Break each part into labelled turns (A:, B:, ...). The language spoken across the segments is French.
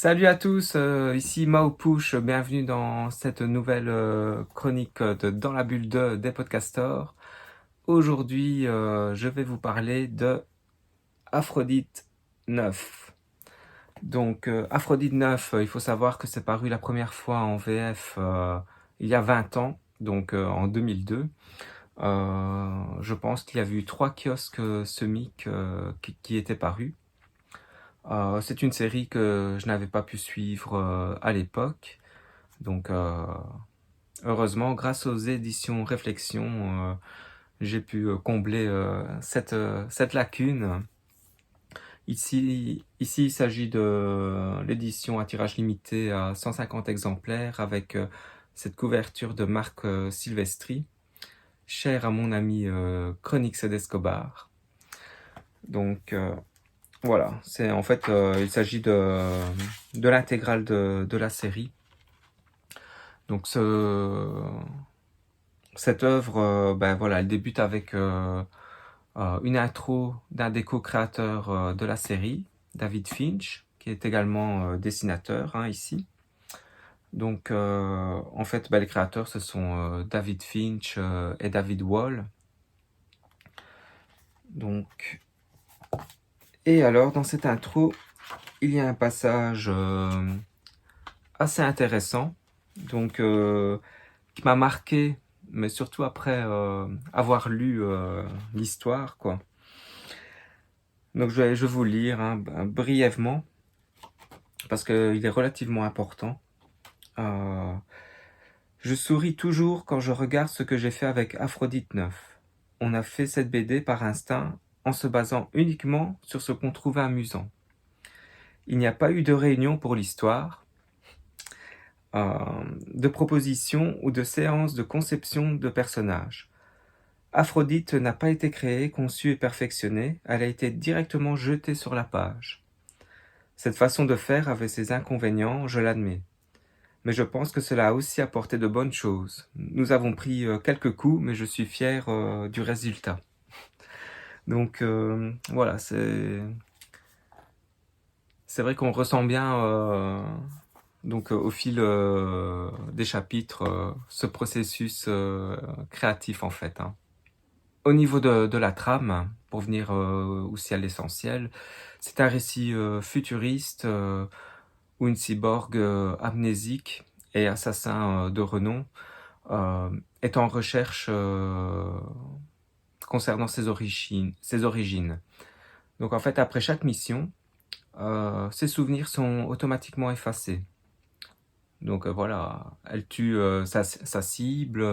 A: Salut à tous, ici Mao Push, bienvenue dans cette nouvelle chronique de Dans la bulle des podcasteurs. Aujourd'hui, je vais vous parler de Aphrodite 9. Donc, Aphrodite 9, il faut savoir que c'est paru la première fois en VF il y a 20 ans, donc en 2002. Je pense qu'il y a eu 3 kiosques semic qui étaient parus. C'est une série que je n'avais pas pu suivre à l'époque. Donc, heureusement, grâce aux éditions Réflexion, j'ai pu combler cette lacune. Ici, il s'agit de l'édition à tirage limité à 150 exemplaires avec cette couverture de Marc Silvestri, cher à mon ami Chronix d'Escobar. Donc, voilà, c'est en fait, il s'agit de l'intégrale de la série. Donc, cette œuvre, voilà, elle débute avec une intro d'un des co-créateurs de la série, David Finch, qui est également dessinateur ici. Donc, en fait, les créateurs, ce sont David Finch et David Wall. Donc, et alors, dans cette intro, il y a un passage assez intéressant, donc qui m'a marqué, mais surtout après avoir lu l'histoire, quoi. Donc je vais vous le lire brièvement, parce qu'il est relativement important. Euh, je souris toujours quand je regarde ce que j'ai fait avec Aphrodite 9. On a fait cette BD par instinct, en se basant uniquement sur ce qu'on trouvait amusant. Il n'y a pas eu de réunion pour l'histoire, de proposition ou de séance de conception de personnages. Aphrodite n'a pas été créée, conçue et perfectionnée, elle a été directement jetée sur la page. Cette façon de faire avait ses inconvénients, je l'admets. Mais je pense que cela a aussi apporté de bonnes choses. Nous avons pris quelques coups, mais je suis fier du résultat. Donc voilà, c'est vrai qu'on ressent bien donc au fil des chapitres ce processus créatif en fait. Au niveau de la trame, pour venir aussi à l'essentiel, c'est un récit futuriste où une cyborg amnésique et assassin de renom est en recherche concernant ses origines. Donc en fait, après chaque mission, ses souvenirs sont automatiquement effacés. Donc voilà, elle tue sa cible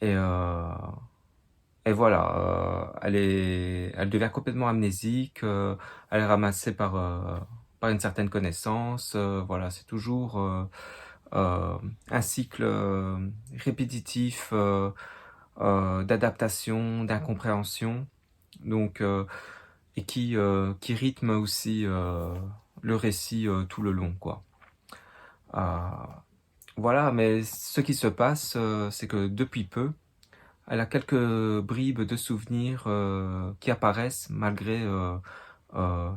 A: et, euh, et voilà, elle devient complètement amnésique, elle est ramassée par une certaine connaissance. Voilà, c'est toujours un cycle répétitif d'adaptation, d'incompréhension, donc et qui rythme aussi le récit tout le long, quoi. Euh, voilà, mais ce qui se passe, c'est que depuis peu, elle a quelques bribes de souvenirs qui apparaissent malgré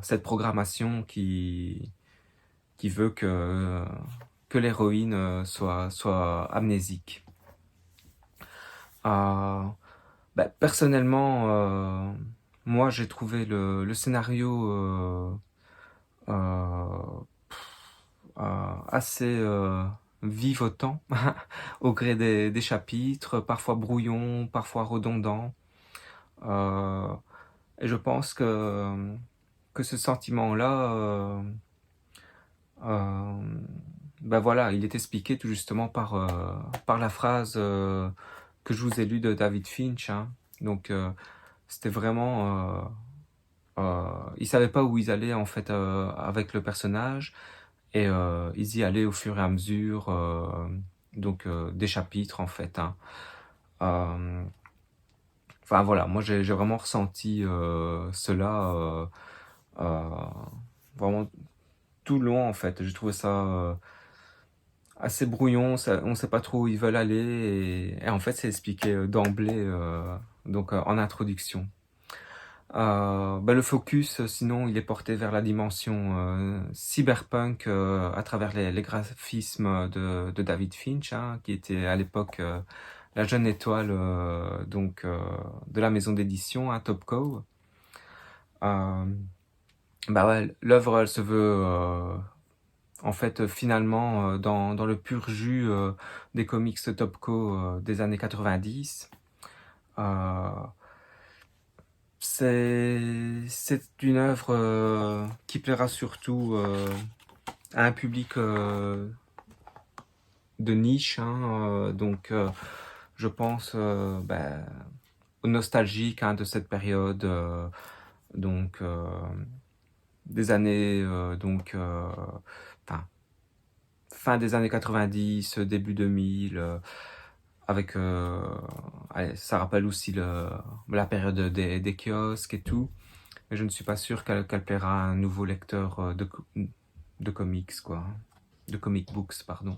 A: cette programmation qui veut que l'héroïne soit amnésique. Euh, Personnellement, moi j'ai trouvé le scénario euh, assez vivotant au gré des chapitres, parfois brouillon, parfois redondant. Euh, et je pense que ce sentiment-là, euh, voilà, il est expliqué tout justement par la phrase que je vous ai lue de David Finch. Donc, c'était vraiment... ils savaient pas où ils allaient en fait avec le personnage et ils y allaient au fur et à mesure donc des chapitres en fait. Enfin voilà, moi j'ai vraiment ressenti cela euh, vraiment tout le long en fait. J'ai trouvé ça assez brouillon, on sait pas trop où ils veulent aller et en fait c'est expliqué d'emblée donc en introduction. Le focus, sinon, il est porté vers la dimension cyberpunk à travers les graphismes de David Finch, hein, qui était à l'époque la jeune étoile de la maison d'édition, hein, Top Cow. Ouais, l'œuvre, elle se veut en fait finalement dans le pur jus des comics Topco des années 90. Euh, c'est une œuvre qui plaira surtout à un public de niche, hein, je pense aux nostalgiques, hein, de cette période, donc des années enfin, fin des années 90, début 2000, avec allez, ça rappelle aussi la période des kiosques et tout, mais je ne suis pas sûr qu'elle plaira à un nouveau lecteur de comics, quoi, de comic books, pardon.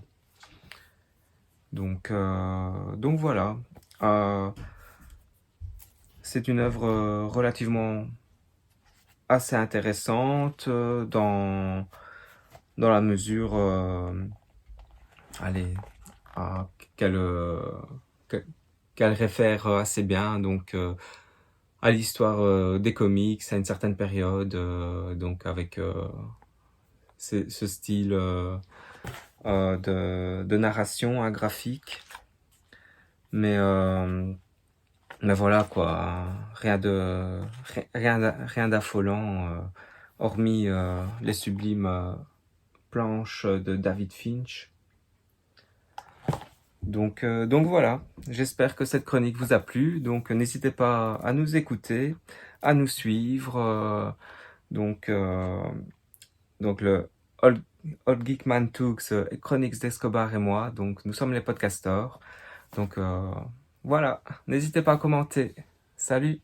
A: Donc voilà. C'est une œuvre relativement assez intéressante dans la mesure allez, euh, qu'elle que- qu'elle réfère assez bien à l'histoire des comics à une certaine période, donc avec ce style de narration, hein, graphique. Mais, euh, mais voilà quoi, rien d'affolant, hormis les sublimes planches de David Finch. Donc voilà, j'espère que cette chronique vous a plu. Donc n'hésitez pas à nous écouter, à nous suivre. Donc, euh, donc le Old, Old Geekman Talks et Chroniques d'Escobar et moi. Donc nous sommes les podcasteurs. Donc voilà, n'hésitez pas à commenter. Salut!